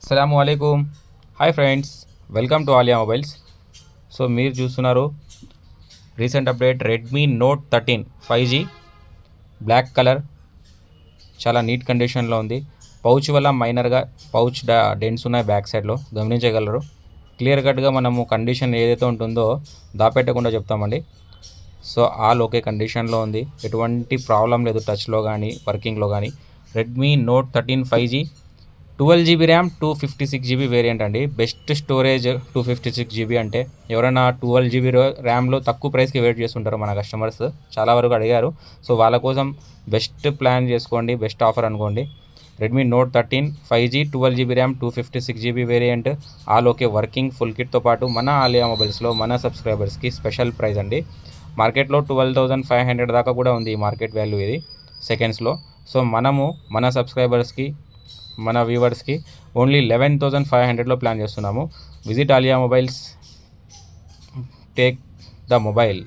అస్సలాముఅలైకుం. Hi friends, welcome to Aliya mobiles. So మీరు చూస్తున్నారు recent update Redmi note 13 5G black colour. చాలా neat కండిషన్లో ఉంది. పౌచ్ వల్ల మైనర్గా పౌచ్ డెంట్స్ ఉన్నాయి బ్యాక్ సైడ్లో, గమనించగలరు. క్లియర్ కట్గా మనము కండిషన్ ఏదైతే ఉంటుందో దాపెట్టకుండా చెప్తామండి. సో ఆల్ ఓకే కండిషన్లో ఉంది, ఎటువంటి ప్రాబ్లం లేదు టచ్లో కానీ వర్కింగ్లో కానీ. Redmi note 13 5G 12 GB RAM 256 GB variant అండి. బెస్ట్ స్టోరేజ్ 256 GB అంటే ఎవరైనా 12 GB ర్యామ్లో తక్కువ ప్రైస్కి వెయిట్ చేస్తుంటారు మన కస్టమర్స్, చాలా వరకు అడిగారు. సో వాళ్ళ కోసం బెస్ట్ ప్లాన్ చేసుకోండి, బెస్ట్ ఆఫర్ అనుకోండి. Redmi note 13 5G 12 GB RAM 256 GB variant, all okay working full కిట్తో పాటు మన ఆలియా మొబైల్స్లో మన సబ్స్క్రైబర్స్కి స్పెషల్ ప్రైస్ అండి. మార్కెట్లో 12,500 దాకా కూడా ఉంది ఈ మార్కెట్ వాల్యూ ఇది సెకండ్స్లో. సో మనము మన సబ్స్క్రైబర్స్కి మన వ్యూవర్స్కి ఓన్లీ 11,500లో ప్లాన్ చేస్తున్నాము. Visit Alia mobiles, take the mobile.